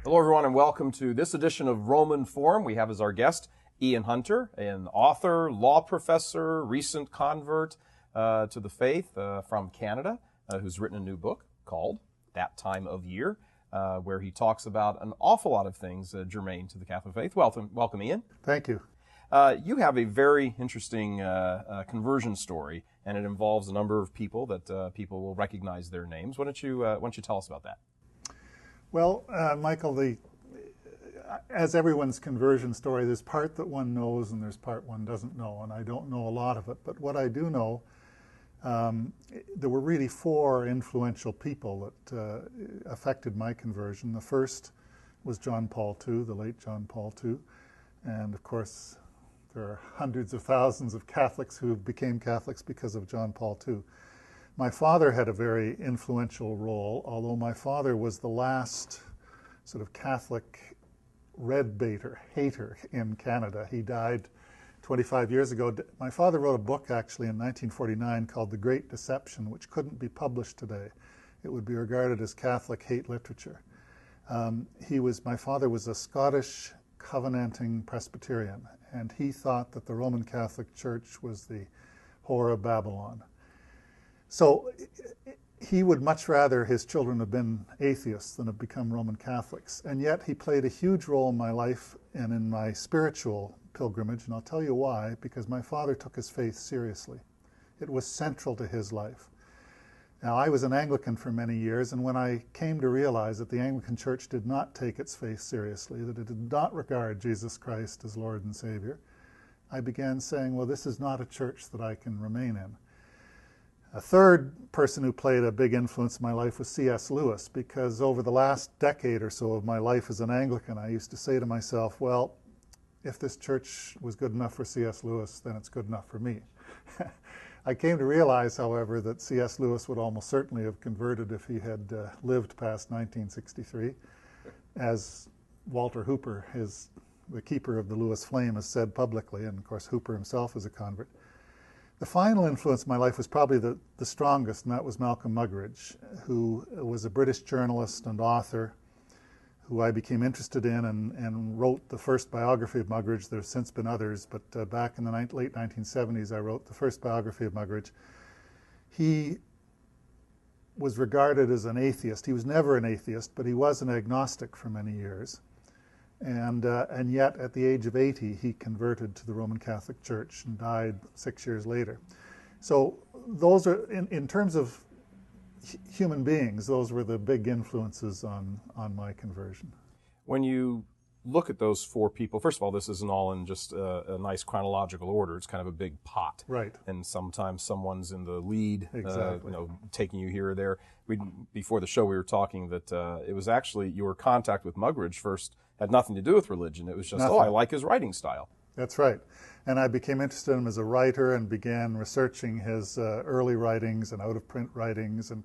Hello, everyone, and welcome to this edition of Roman Forum. We have as our guest Ian Hunter, an author, law professor, recent convert to the faith from Canada, who's written a new book called That Time of Year, where he talks about an awful lot of things germane to the Catholic faith. Welcome, Ian. Thank you. You have a very interesting conversion story, and it involves a number of people that people will recognize their names. Why don't you tell us about that? Well, Michael, as everyone's conversion story, there's part that one knows and there's part one doesn't know, and I don't know a lot of it. But what I do know, there were really four influential people that affected my conversion. The first was John Paul II, the late John Paul II, and of course there are hundreds of thousands of Catholics who became Catholics because of John Paul II. My father had a very influential role, although my father was the last sort of Catholic red-baiter, hater in Canada. He died 25 years ago. My father wrote a book actually in 1949 called The Great Deception, which couldn't be published today. It would be regarded as Catholic hate literature. My father was a Scottish covenanting Presbyterian, and he thought that the Roman Catholic Church was the whore of Babylon. So he would much rather his children have been atheists than have become Roman Catholics. And yet he played a huge role in my life and in my spiritual pilgrimage, and I'll tell you why, because my father took his faith seriously. It was central to his life. Now, I was an Anglican for many years, and when I came to realize that the Anglican Church did not take its faith seriously, that it did not regard Jesus Christ as Lord and Savior, I began saying, well, this is not a church that I can remain in. A third person who played a big influence in my life was C.S. Lewis, because over the last decade or so of my life as an Anglican, I used to say to myself, well, if this church was good enough for C.S. Lewis, then it's good enough for me. I came to realize, however, that C.S. Lewis would almost certainly have converted if he had lived past 1963. As Walter Hooper, the keeper of the Lewis flame, has said publicly, and of course Hooper himself is a convert. The final influence in my life was probably the strongest, and that was Malcolm Muggeridge, who was a British journalist and author who I became interested in and wrote the first biography of Muggeridge. There have since been others, but back in the late 1970s I wrote the first biography of Muggeridge. He was regarded as an atheist. He was never an atheist, but he was an agnostic for many years. And yet, at the age of 80, he converted to the Roman Catholic Church and died 6 years later. So those are, in terms of human beings, those were the big influences on my conversion. When you look at those four people, first of all, this isn't all in just a nice chronological order. It's kind of a big pot. Right. And sometimes someone's in the lead, exactly. Taking you here or there. Before the show, we were talking that it was actually your contact with Muggeridge first had nothing to do with religion. It was just, I like his writing style. That's right. And I became interested in him as a writer and began researching his early writings and out-of-print writings. And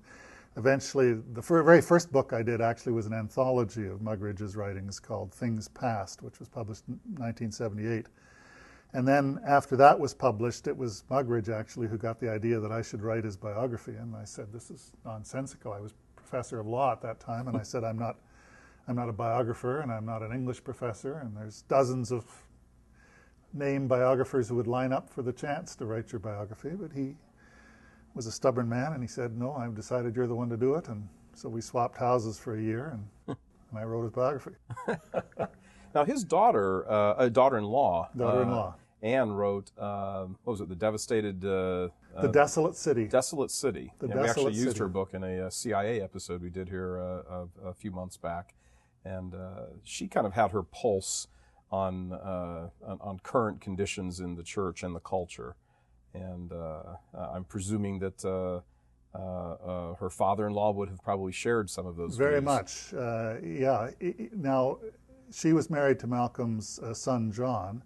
eventually, the very first book I did actually was an anthology of Muggeridge's writings called Things Past, which was published in 1978. And then after that was published, it was Muggeridge actually who got the idea that I should write his biography. And I said, this is nonsensical. I was professor of law at that time, and I said, I'm not a biographer, and I'm not an English professor, and there's dozens of named biographers who would line up for the chance to write your biography. But he was a stubborn man, and he said, no, I've decided you're the one to do it. And so we swapped houses for a year, and I wrote his biography. Now, his daughter-in-law, Anne wrote, what was it, The Devastated... The Desolate City. Desolate City. We actually used her book in a CIA episode we did here a few months back. And she kind of had her pulse on current conditions in the church and the culture. And I'm presuming that her father-in-law would have probably shared some of those Very views. much, yeah. Now, she was married to Malcolm's son, John,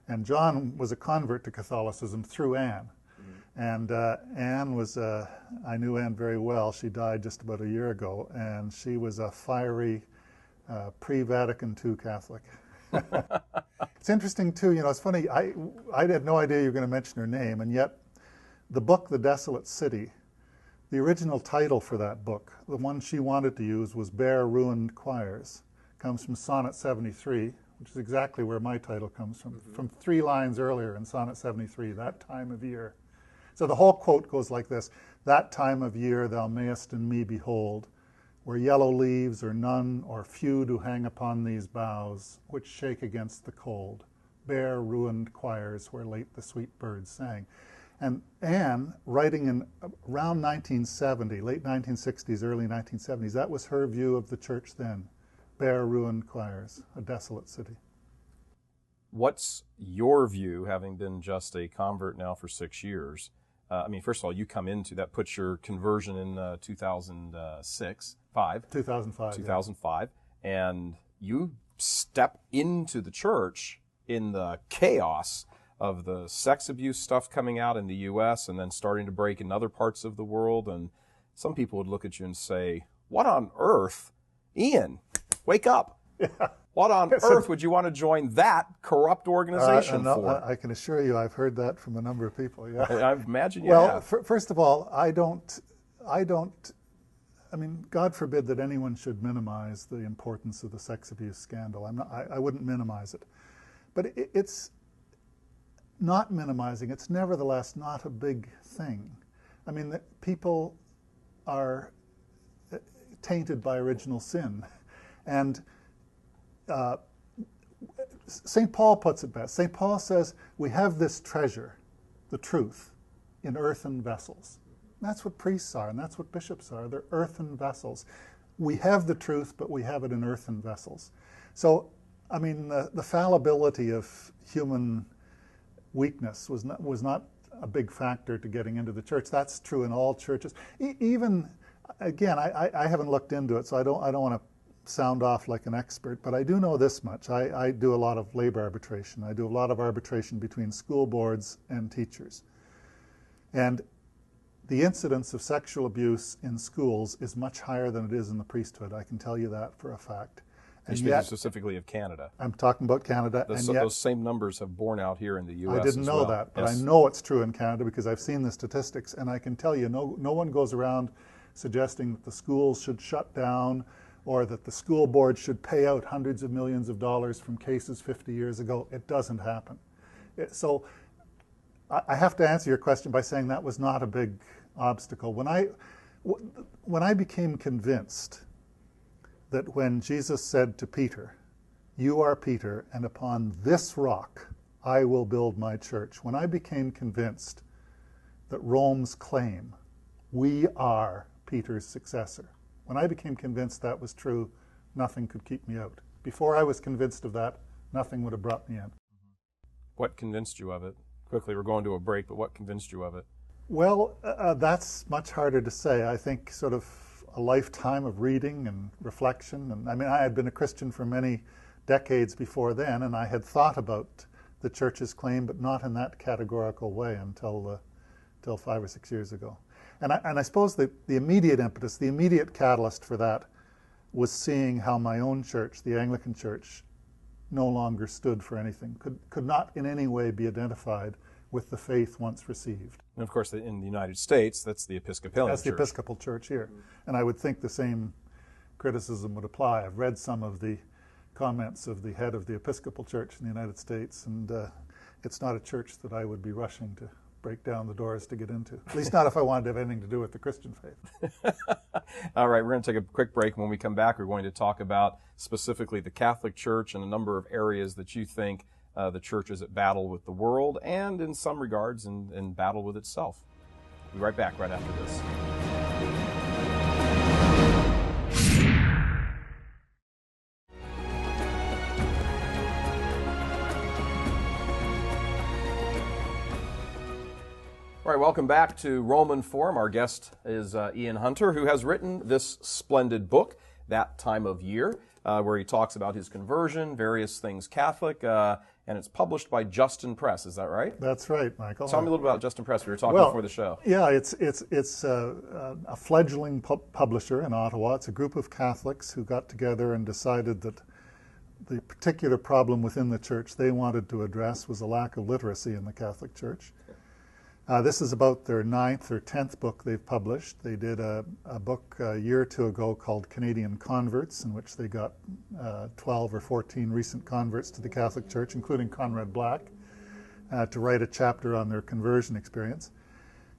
and John was a convert to Catholicism through Anne. And Anne was, I knew Anne very well. She died just about a year ago, and she was a fiery pre-Vatican II Catholic. It's interesting, too, it's funny, I had no idea you were going to mention her name, and yet the book, The Desolate City, the original title for that book, the one she wanted to use was Bare Ruined Choirs, comes from Sonnet 73, which is exactly where my title comes from 3 lines earlier in Sonnet 73, that time of year. So the whole quote goes like this: "That time of year thou mayest in me behold, where yellow leaves are none or few do hang upon these boughs, which shake against the cold, bare ruined choirs where late the sweet birds sang." And Anne, writing in around 1970, late 1960s, early 1970s, that was her view of the church then. Bare ruined choirs, a desolate city. What's your view, having been just a convert now for 6 years? First of all, you come into that, puts your conversion in 2005, and you step into the church in the chaos of the sex abuse stuff coming out in the U.S. and then starting to break in other parts of the world. And some people would look at you and say, "What on earth? Ian, wake up." Yeah. What on earth would you want to join that corrupt organization for? I can assure you I've heard that from a number of people, yeah. I imagine you have. Well, first of all, I mean, God forbid that anyone should minimize the importance of the sex abuse scandal. I wouldn't minimize it. But it's not minimizing. It's nevertheless not a big thing. I mean, people are tainted by original sin. And St. Paul puts it best. St. Paul says, we have this treasure, the truth, in earthen vessels. That's what priests are, and that's what bishops are. They're earthen vessels. We have the truth, but we have it in earthen vessels. So, I mean, the fallibility of human weakness was not a big factor to getting into the church. That's true in all churches. Even, again, I haven't looked into it, so I don't want to sound off like an expert, but I do know this much. I do a lot of labor arbitration. I do a lot of arbitration between school boards and teachers. And the incidence of sexual abuse in schools is much higher than it is in the priesthood. I can tell you that for a fact. And you're speaking specifically of Canada. I'm talking about Canada. Those same numbers have borne out here in the U.S. I didn't know that, but yes. I know it's true in Canada because I've seen the statistics, and I can tell you no one goes around suggesting that the schools should shut down or that the school board should pay out hundreds of millions of dollars from cases 50 years ago. It doesn't happen. So I have to answer your question by saying that was not a big obstacle. When I became convinced that when Jesus said to Peter, "You are Peter, and upon this rock I will build my church," when I became convinced that Rome's claim, "We are Peter's successor," when I became convinced that was true, nothing could keep me out. Before I was convinced of that, nothing would have brought me in. What convinced you of it? Quickly, we're going to a break, but what convinced you of it? Well, that's much harder to say. I think sort of a lifetime of reading and reflection. And I mean, I had been a Christian for many decades before then, and I had thought about the church's claim, but not in that categorical way until 5 or 6 years ago. And I suppose the immediate impetus, the immediate catalyst for that was seeing how my own church, the Anglican Church, no longer stood for anything, could not in any way be identified with the faith once received. And of course, in the United States, that's the Episcopalian Church. That's the Church. Episcopal Church here. Mm-hmm. And I would think the same criticism would apply. I've read some of the comments of the head of the Episcopal Church in the United States, and it's not a church that I would be rushing to break down the doors to get into. At least not if I wanted to have anything to do with the Christian faith. All right, we're going to take a quick break. When we come back, we're going to talk about specifically the Catholic Church and a number of areas that you think the church is at battle with the world and in some regards in battle with itself. We'll be right back right after this. All right, welcome back to Roman Forum. Our guest is Ian Hunter, who has written this splendid book, That Time of Year, where he talks about his conversion, various things Catholic, and it's published by Justin Press. Is that right? That's right, Michael. Tell me a little bit about Justin Press. We were talking before the show. Yeah, it's a fledgling publisher in Ottawa. It's a group of Catholics who got together and decided that the particular problem within the church they wanted to address was a lack of literacy in the Catholic Church. This is about their 9th or 10th book they've published. They did a book a year or two ago called Canadian Converts, in which they got 12 or 14 recent converts to the Catholic Church, including Conrad Black, to write a chapter on their conversion experience.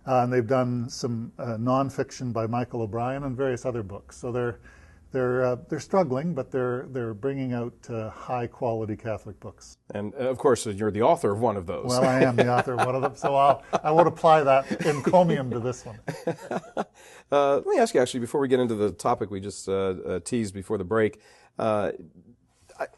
And they've done some nonfiction by Michael O'Brien and various other books. So they're struggling, but they're bringing out high quality Catholic books. And of course, you're the author of one of those. Well, I am the author of one of them, so I won't apply that encomium to this one. Let me ask you, actually, before we get into the topic we just teased before the break,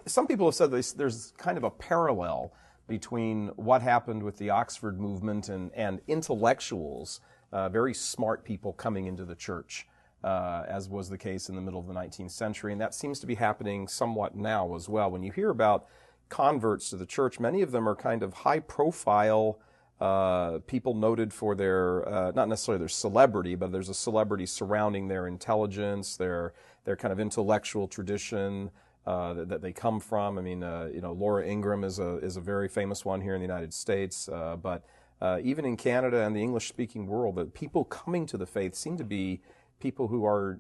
some people have said there's kind of a parallel between what happened with the Oxford movement and intellectuals, very smart people coming into the church, as was the case in the middle of the 19th century. And that seems to be happening somewhat now as well. When you hear about converts to the church, many of them are kind of high-profile people noted for their, not necessarily their celebrity, but there's a celebrity surrounding their intelligence, their kind of intellectual tradition, that they come from. I mean, Laura Ingraham is a very famous one here in the United States, but even in Canada and the English-speaking world, the people coming to the faith seem to be people who are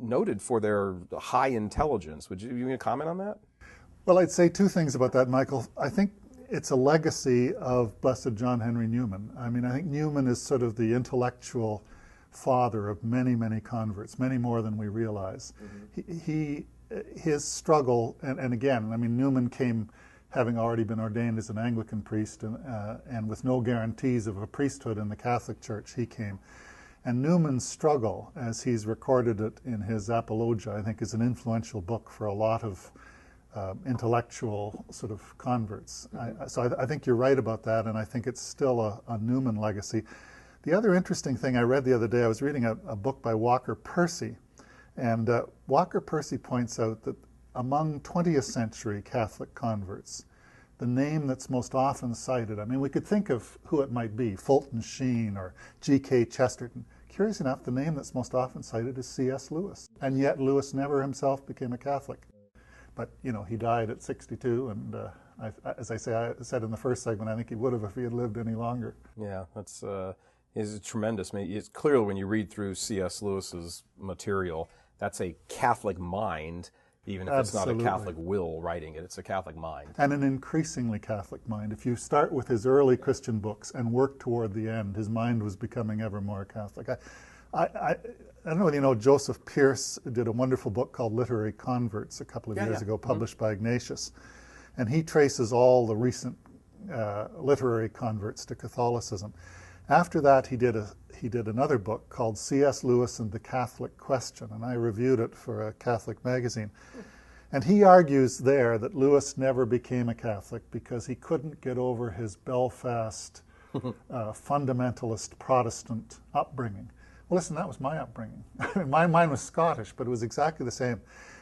noted for their high intelligence. Would you comment on that? Well, I'd say two things about that, Michael. I think it's a legacy of Blessed John Henry Newman. I mean, I think Newman is sort of the intellectual father of many, many converts, many more than we realize. Mm-hmm. His struggle, and again, I mean, Newman came having already been ordained as an Anglican priest, and with no guarantees of a priesthood in the Catholic Church, he came. And Newman's struggle, as he's recorded it in his Apologia, I think is an influential book for a lot of intellectual sort of converts. So I think you're right about that, and I think it's still a Newman legacy. The other interesting thing I read the other day, I was reading a book by Walker Percy, and Walker Percy points out that among 20th century Catholic converts, the name that's most often cited, I mean, we could think of who it might be, Fulton Sheen or G.K. Chesterton. Curious enough, the name that's most often cited is C.S. Lewis, and yet Lewis never himself became a Catholic. But, he died at 62, and as I said in the first segment, I think he would have if he had lived any longer. Yeah, that's is tremendous. I mean, it's clearly when you read through C.S. Lewis's material, that's a Catholic mind, even if Absolutely. It's not a Catholic will writing it. It's a Catholic mind. And an increasingly Catholic mind. If you start with his early Christian books and work toward the end, his mind was becoming ever more Catholic. I don't know whether you know, Joseph Pearce did a wonderful book called Literary Converts a couple of years ago, published by Ignatius. And he traces all the recent literary converts to Catholicism. After that, he did another book called C.S. Lewis and the Catholic Question, and I reviewed it for a Catholic magazine. And he argues there that Lewis never became a Catholic because he couldn't get over his Belfast fundamentalist Protestant upbringing. Well, listen, that was my upbringing. Mine was Scottish, but it was exactly the same.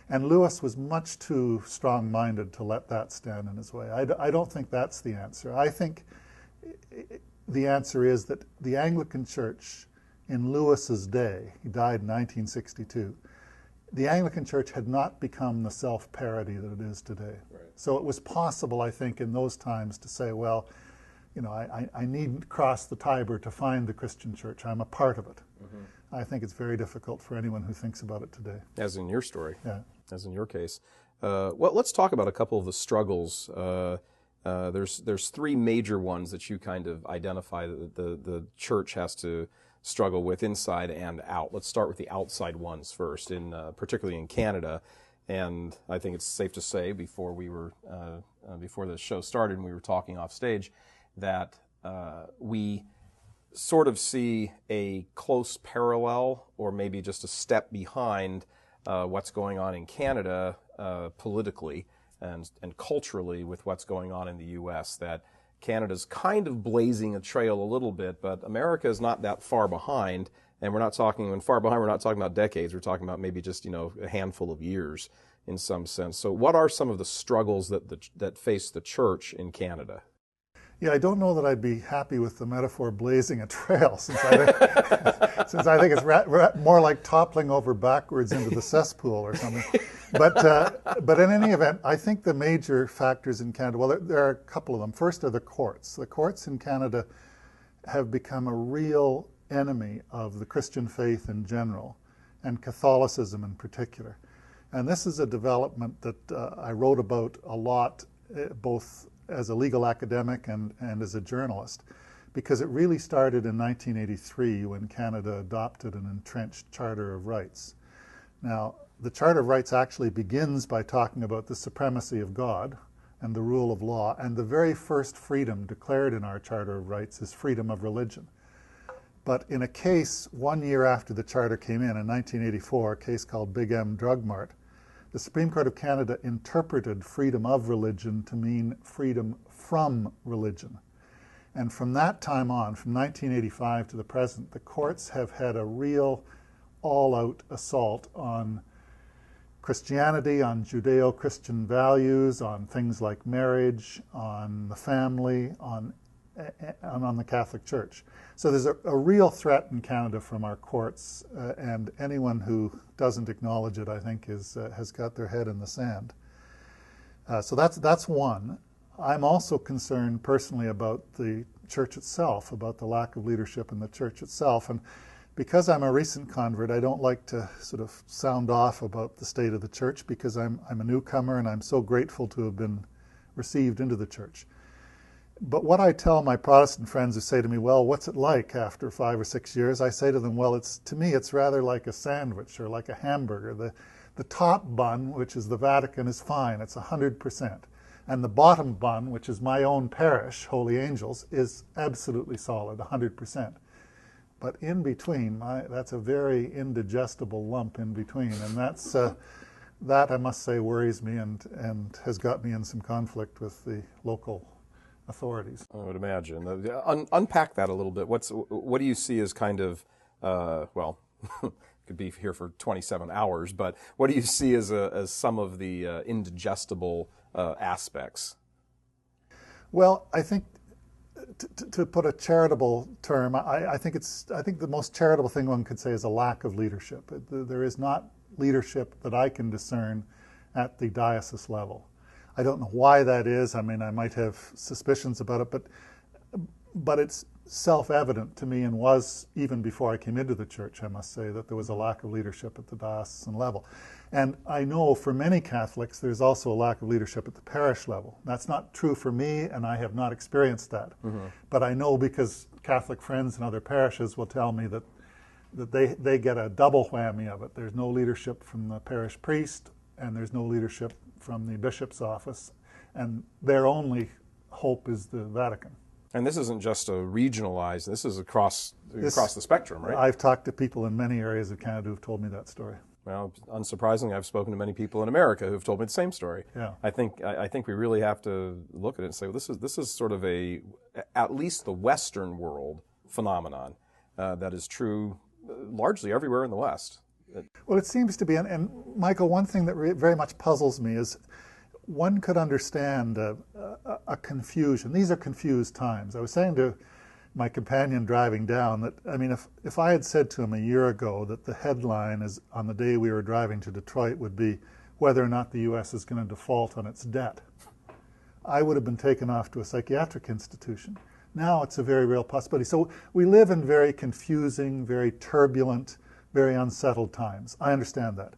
And Lewis was much too strong-minded to let that stand in his way. I don't think that's the answer. I think the answer is that the Anglican Church in Lewis's day, he died in 1962, the Anglican Church had not become the self-parody that it is today. Right. So it was possible, I think, in those times to say, well, I needn't cross the Tiber to find the Christian Church. I'm a part of it. Mm-hmm. I think it's very difficult for anyone who thinks about it today. As in your story. Yeah. As in your case. Well, let's talk about a couple of the struggles. There's three major ones that you kind of identify that the church has to struggle with inside and out. Let's start with the outside ones first, particularly in Canada. And I think it's safe to say before the show started and we were talking off stage that we sort of see a close parallel or maybe just a step behind what's going on in Canada politically and culturally with what's going on in the U.S., that Canada's kind of blazing a trail a little bit, but America is not that far behind, and we're not talking about decades, we're talking about maybe just, a handful of years in some sense. So what are some of the struggles that face the church in Canada? Yeah, I don't know that I'd be happy with the metaphor blazing a trail, since I think it's more like toppling over backwards into the cesspool or something. But in any event, I think the major factors in Canada, well, there are a couple of them. First are the courts. The courts in Canada have become a real enemy of the Christian faith in general, and Catholicism in particular. And this is a development that I wrote about a lot, both as a legal academic and as a journalist, because it really started in 1983 when Canada adopted an entrenched Charter of Rights. Now, the Charter of Rights actually begins by talking about the supremacy of God and the rule of law, and the very first freedom declared in our Charter of Rights is freedom of religion. But in a case 1 year after the Charter came in 1984, a case called Big M Drug Mart, the Supreme Court of Canada interpreted freedom of religion to mean freedom from religion. And from that time on, from 1985 to the present, the courts have had a real all-out assault on Christianity, on Judeo-Christian values, on things like marriage, on the family, on the Catholic Church. So there's a real threat in Canada from our courts, and anyone who doesn't acknowledge it, I think, has got their head in the sand. So that's one. I'm also concerned personally about the church itself, about the lack of leadership in the church itself. And because I'm a recent convert, I don't like to sort of sound off about the state of the church, because I'm a newcomer and I'm so grateful to have been received into the church. But what I tell my Protestant friends who say to me, well, what's it like after 5 or 6 years? I say to them, well, to me, it's rather like a sandwich or like a hamburger. The top bun, which is the Vatican, is fine. It's 100%. And the bottom bun, which is my own parish, Holy Angels, is absolutely solid, 100%. But in between, that's a very indigestible lump in between. And that, I must say, worries me and has got me in some conflict with the local authorities. I would imagine. Unpack that a little bit. What do you see as kind of, well, could be here for 27 hours, but what do you see as some of the indigestible aspects? Well, I think to put a charitable term, I think the most charitable thing one could say is a lack of leadership. There is not leadership that I can discern at the diocese level. I don't know why that is. I mean, I might have suspicions about it, but it's self-evident to me, and was even before I came into the church, I must say, that there was a lack of leadership at the diocesan level. And I know for many Catholics there's also a lack of leadership at the parish level. That's not true for me, and I have not experienced that. Mm-hmm. But I know, because Catholic friends in other parishes will tell me that they get a double whammy of it. There's no leadership from the parish priest, and there's no leadership from the bishop's office, and their only hope is the Vatican. And this isn't just a regionalized, this is across the spectrum, right? I've talked to people in many areas of Canada who've told me that story. Well, unsurprisingly, I've spoken to many people in America who've told me the same story. Yeah. I think we really have to look at it and say, well, this is sort of at least the Western world phenomenon that is true largely everywhere in the West. Well, it seems to be, and Michael, one thing that very much puzzles me is one could understand a confusion. These are confused times. I was saying to my companion driving down that, I mean, if I had said to him a year ago that the headline is on the day we were driving to Detroit would be whether or not the U.S. is going to default on its debt, I would have been taken off to a psychiatric institution. Now it's a very real possibility. So we live in very confusing, very turbulent, very unsettled times. I understand that.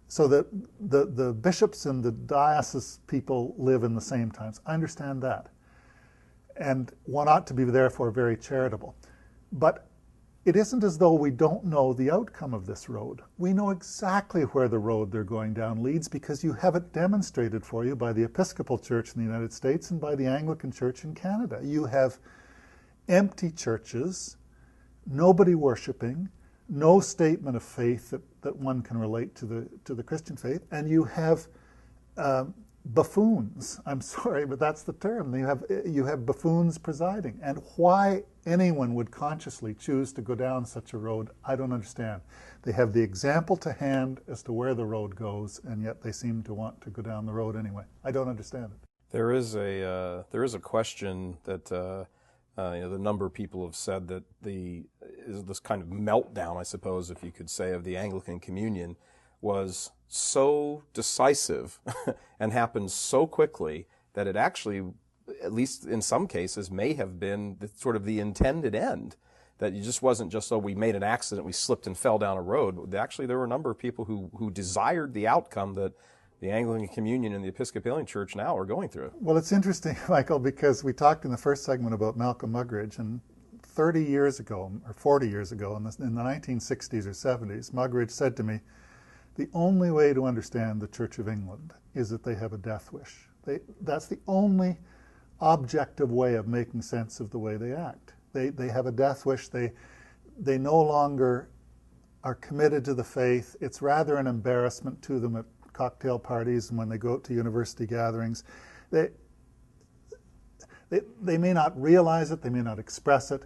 So the bishops and the diocese people live in the same times. I understand that. And one ought to be therefore very charitable. But it isn't as though we don't know the outcome of this road. We know exactly where the road they're going down leads, because you have it demonstrated for you by the Episcopal Church in the United States and by the Anglican Church in Canada. You have empty churches, nobody worshiping, no statement of faith that one can relate to the Christian faith, and you have buffoons. I'm sorry, but that's the term. You have buffoons presiding. And why anyone would consciously choose to go down such a road, I don't understand. They have the example to hand as to where the road goes, and yet they seem to want to go down the road anyway. I don't understand it. There is a question that the number of people have said that this kind of meltdown, I suppose, if you could say, of the Anglican Communion was so decisive and happened so quickly that it actually at least in some cases, may have been sort of the intended end. That it just wasn't just so we made an accident, we slipped and fell down a road. Actually, there were a number of people who desired the outcome that the Anglican Communion and the Episcopalian Church now are going through. Well, it's interesting, Michael, because we talked in the first segment about Malcolm Muggeridge, and 30 years ago, or 40 years ago, in the 1960s or 70s, Muggeridge said to me, the only way to understand the Church of England is that they have a death wish. That's the only objective way of making sense of the way they act. They have a death wish. They no longer are committed to the faith. It's rather an embarrassment to them at cocktail parties and when they go out to university gatherings. They may not realize it, they may not express it,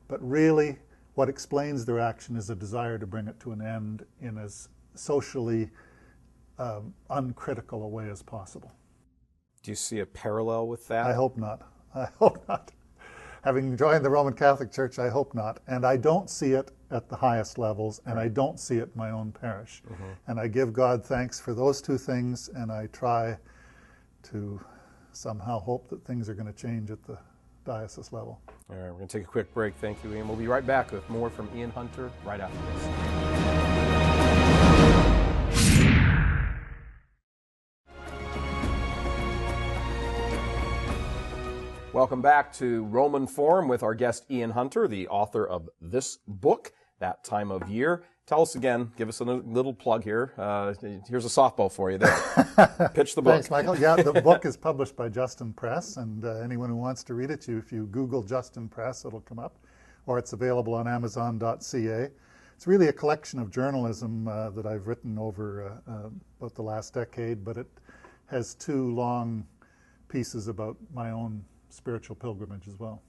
but really what explains their action is a desire to bring it to an end in as socially uncritical a way as possible. Do you see a parallel with that? I hope not. I hope not. Having joined the Roman Catholic Church, I hope not. And I don't see it at the highest levels, and I don't see it in my own parish. Mm-hmm. And I give God thanks for those two things, and I try to somehow hope that things are going to change at the diocese level. All right, we're going to take a quick break. Thank you, Ian. We'll be right back with more from Ian Hunter right after this. Welcome back to Roman Forum with our guest Ian Hunter, the author of this book, That Time of Year. Tell us again, give us a little plug here. Here's a softball for you there. Pitch the book. Thanks, Michael. Yeah, the book is published by Justin Press, and anyone who wants to read it, if you Google Justin Press, it'll come up, or it's available on Amazon.ca. It's really a collection of journalism that I've written over about the last decade, but it has two long pieces about my own spiritual pilgrimage as well.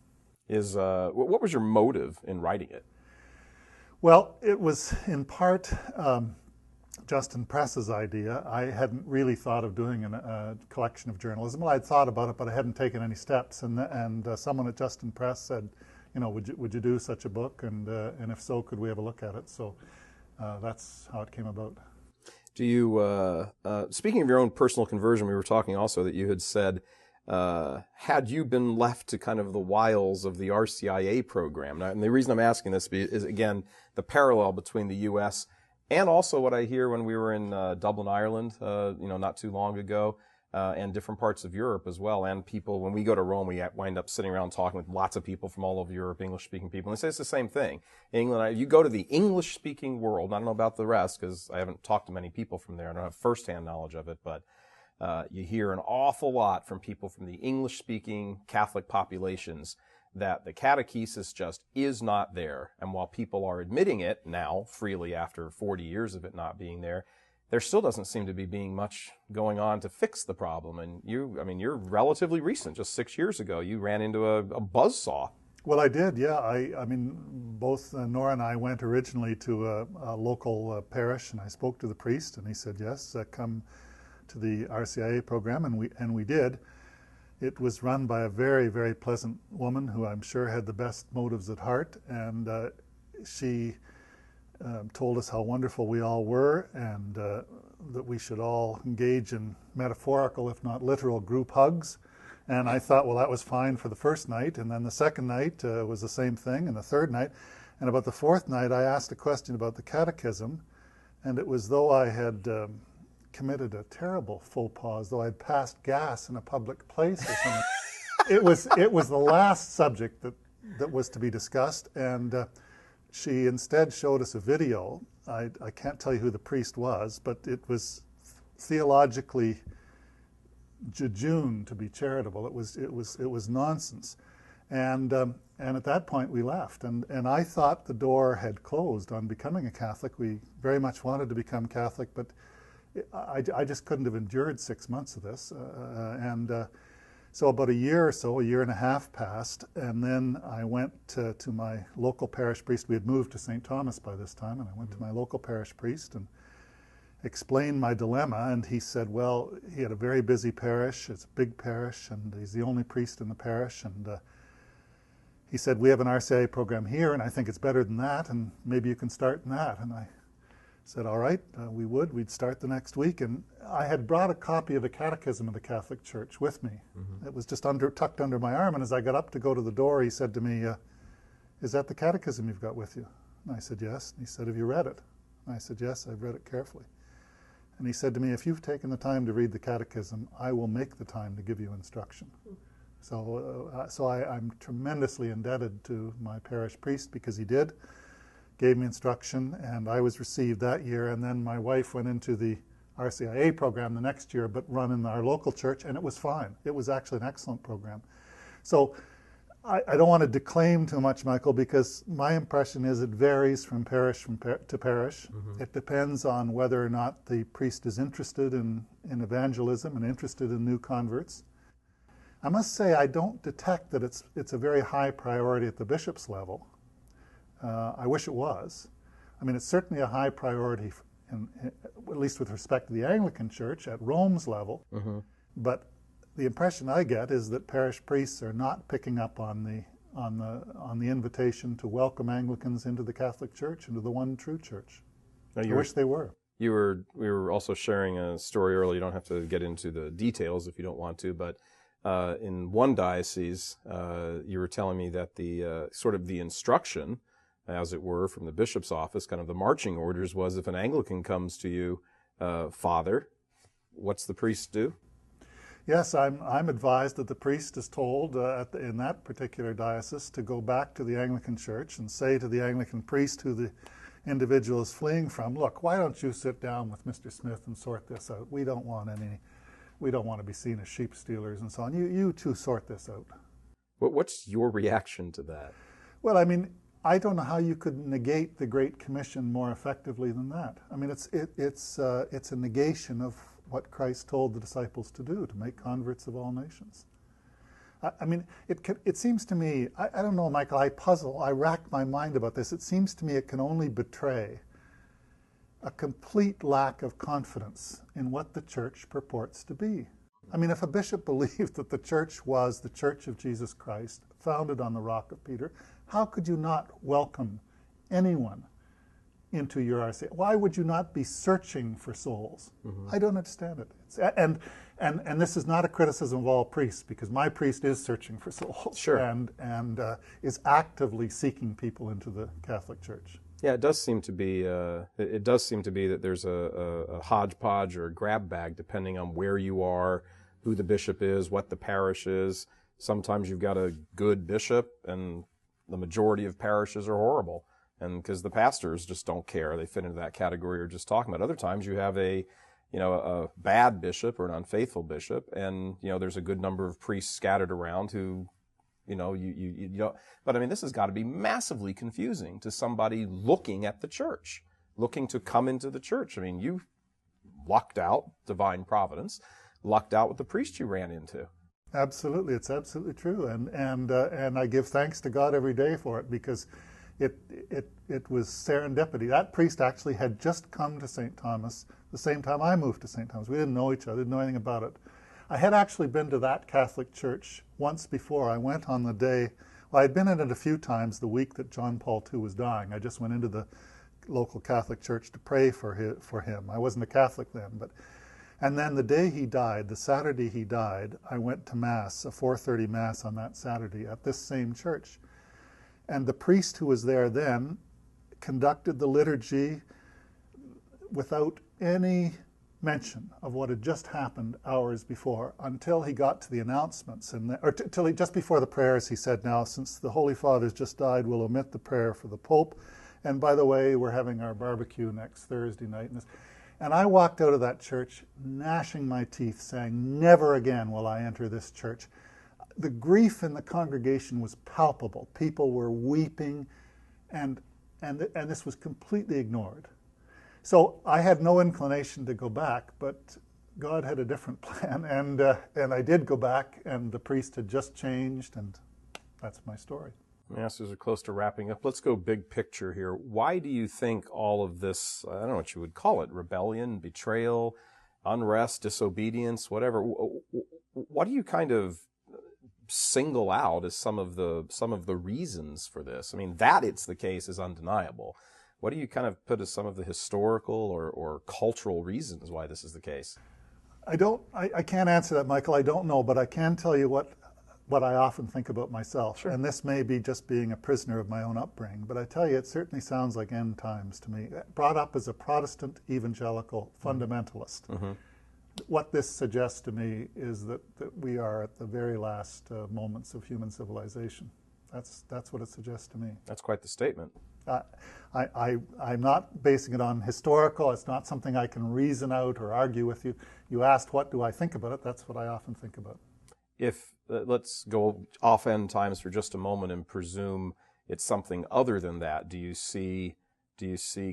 What was your motive in writing it? Well, it was in part Justin Press's idea. I hadn't really thought of doing a collection of journalism. Well, I'd thought about it, but I hadn't taken any steps. And someone at Justin Press said, would you do such a book? And if so, could we have a look at it? So that's how it came about. Do you, speaking of your own personal conversion, we were talking also that you had said, had you been left to kind of the wiles of the RCIA program? Now, and the reason I'm asking this is, again, the parallel between the U.S. and also what I hear when we were in Dublin, Ireland, not too long ago, and different parts of Europe as well. And people, when we go to Rome, we wind up sitting around talking with lots of people from all over Europe, English-speaking people, and they say it's the same thing. In England, you go to the English-speaking world, I don't know about the rest because I haven't talked to many people from there. I don't have firsthand knowledge of it, but you hear an awful lot from people from the English-speaking Catholic populations that the catechesis just is not there. And while people are admitting it now freely after 40 years of it not being there still doesn't seem to be being much going on to fix the problem. And you're relatively recent, just 6 years ago, you ran into a buzzsaw. Well, I did, yeah. Both Nora and I went originally to a local parish, and I spoke to the priest, and he said, yes, come to the RCIA program, and we did. It was run by a very, very pleasant woman who I'm sure had the best motives at heart, and she told us how wonderful we all were, and that we should all engage in metaphorical, if not literal, group hugs. And I thought, well, that was fine for the first night, and then the second night was the same thing, and the third night. And about the fourth night, I asked a question about the catechism, and it was though I had committed a terrible faux pas, though I'd passed gas in a public place or something. It was the last subject that was to be discussed, and she instead showed us a video. I can't tell you who the priest was, but it was theologically jejune to be charitable. It was nonsense, and at that point we left. And I thought the door had closed on becoming a Catholic. We very much wanted to become Catholic, but I just couldn't have endured 6 months of this. So about a year and a half passed, and then I went to my local parish priest. We had moved to St. Thomas by this time, and I went to my local parish priest and explained my dilemma, and he said, well, he had a very busy parish. It's a big parish, and he's the only priest in the parish, and he said, we have an RCIA program here, and I think it's better than that, and maybe you can start in that. And I Said, all right, we'd start the next week. And I had brought a copy of the Catechism of the Catholic Church with me. It was just tucked under my arm, and as I got up to go to the door, he said to me, is that the Catechism you've got with you? And I said, yes. And he said, have you read it? And I said, yes, I've read it carefully. And he said to me, if you've taken the time to read the Catechism, I will make the time to give you instruction. So I'm tremendously indebted to my parish priest because he gave me instruction, and I was received that year. And then my wife went into the RCIA program the next year, but run in our local church, and it was fine. It was actually an excellent program. So I don't want to declaim too much, Michael, because my impression is it varies from parish to parish. It depends on whether or not the priest is interested in evangelism and interested in new converts. I must say I don't detect that it's a very high priority at the bishop's level. I wish it was. I mean, it's certainly a high priority, at least with respect to the Anglican Church at Rome's level. But the impression I get is that parish priests are not picking up on the invitation to welcome Anglicans into the Catholic Church, into the one true church. I wish they were. We were also sharing a story earlier. You don't have to get into the details if you don't want to, but in one diocese, you were telling me that the sort of the instruction, as it were, from the bishop's office, kind of the marching orders was, if an Anglican comes to you, Father, what's the priest do? Yes, I'm advised that the priest is told in that particular diocese to go back to the Anglican Church and say to the Anglican priest who the individual is fleeing from, look, why don't you sit down with Mr. Smith and sort this out? We don't want to be seen as sheep stealers and so on. You two sort this out. What's your reaction to that? Well, I mean, I don't know how you could negate the Great Commission more effectively than that. I mean, it's a negation of what Christ told the disciples to do, to make converts of all nations. I mean, it seems to me, I don't know, Michael, I rack my mind about this. It seems to me it can only betray a complete lack of confidence in what the church purports to be. I mean, if a bishop believed that the church was the Church of Jesus Christ, founded on the Rock of Peter, how could you not welcome anyone into your RCA? Why would you not be searching for souls? I don't understand it. And this is not a criticism of all priests, because my priest is searching for souls. Sure. And is actively seeking people into the Catholic Church. Yeah, it does seem to be. It does seem to be that there's a hodgepodge or a grab bag depending on where you are, who the bishop is, what the parish is. Sometimes you've got a good bishop, and the majority of parishes are horrible, and because the pastors just don't care, they fit into that category you're just talking about. Other times you have a bad bishop or an unfaithful bishop, and there's a good number of priests scattered around who. You don't, but I mean, this has got to be massively confusing to somebody looking at the church, looking to come into the church. I mean, you lucked out, divine providence, lucked out with the priest you ran into. Absolutely, it's absolutely true, and I give thanks to God every day for it, because it was serendipity. That priest actually had just come to St. Thomas the same time I moved to St. Thomas. We didn't know each other, didn't know anything about it. I had actually been to that Catholic church once before. I went on the day, well, I'd been in it a few times the week that John Paul II was dying. I just went into the local Catholic church to pray for him. I wasn't a Catholic then, and then the day he died, the Saturday he died, I went to Mass, a 4:30 Mass on that Saturday at this same church. And the priest who was there then conducted the liturgy without any mention of what had just happened hours before, until he got to the announcements, just before the prayers. He said, now, since the Holy Father's just died, we'll omit the prayer for the Pope, and by the way, we're having our barbecue next Thursday night. And I walked out of that church gnashing my teeth, saying, never again will I enter this church. The grief in the congregation was palpable. People were weeping, and this was completely ignored. So I had no inclination to go back, but God had a different plan, and I did go back, and the priest had just changed, and that's my story. Masters are close to wrapping up. Let's go big picture here. Why do you think all of this, I don't know what you would call it, rebellion, betrayal, unrest, disobedience, whatever, what do you kind of single out as some of the reasons for this? I mean, that it's the case is undeniable. What do you kind of put as some of the historical or cultural reasons why this is the case? I can't answer that, Michael. I don't know, but I can tell you what I often think about myself. Sure. And this may be just being a prisoner of my own upbringing, but I tell you, it certainly sounds like end times to me. Brought up as a Protestant evangelical fundamentalist, what this suggests to me is that we are at the very last moments of human civilization. That's what it suggests to me. That's quite the statement. I'm not basing it on historical. It's not something I can reason out or argue with you. You asked, what do I think about it? That's what I often think about. If let's go off end times for just a moment and presume it's something other than that. Do you see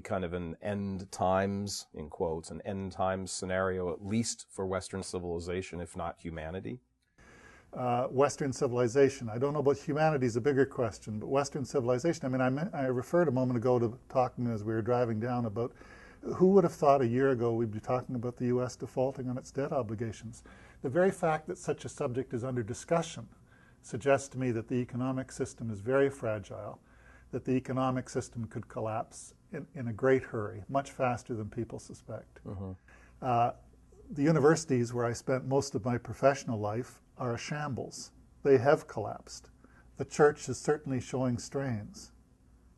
kind of an end times, in quotes, an end times scenario, at least for Western civilization, if not humanity? Western civilization. I don't know about humanity is a bigger question, but Western civilization. I mean, I referred a moment ago to talking as we were driving down about who would have thought a year ago we'd be talking about the U.S. defaulting on its debt obligations. The very fact that such a subject is under discussion suggests to me that the economic system is very fragile, that the economic system could collapse in a great hurry, much faster than people suspect. The universities where I spent most of my professional life are a shambles. They have collapsed. The church is certainly showing strains.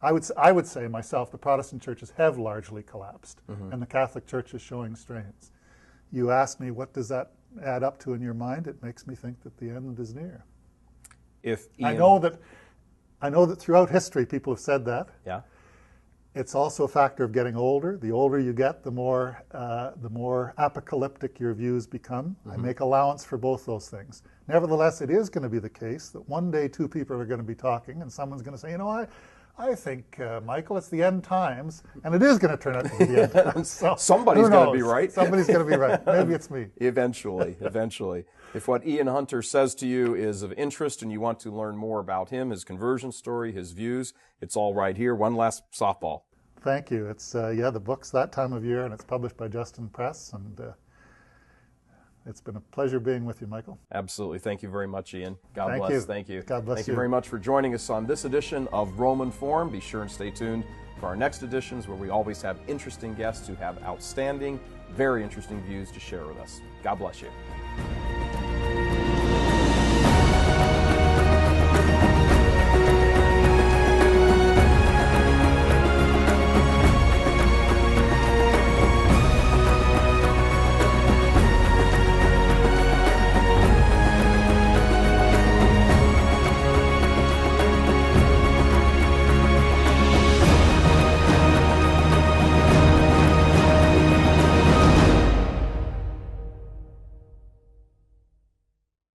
I would say myself, the Protestant churches have largely collapsed, and the Catholic Church is showing strains. You ask me, what does that add up to in your mind? It makes me think that the end is near. I know that throughout history people have said that. Yeah. It's also a factor of getting older. The older you get, the more apocalyptic your views become. I make allowance for both those things. Nevertheless, it is going to be the case that one day two people are going to be talking and someone's going to say, you know, I think, Michael, it's the end times, and it is going to turn out to be the end times. So, somebody's going to be right. Somebody's going to be right. Maybe it's me. Eventually. If what Ian Hunter says to you is of interest and you want to learn more about him, his conversion story, his views, it's all right here. One last softball. Thank you. It's, the book's that time of year, and it's published by Justin Press, and it's been a pleasure being with you, Michael. Absolutely. Thank you very much, Ian. God Thank bless. you. Thank you. God bless Thank you very much for joining us on this edition of Roman Forum. Be sure and stay tuned for our next editions, where we always have interesting guests who have outstanding, very interesting views to share with us. God bless you.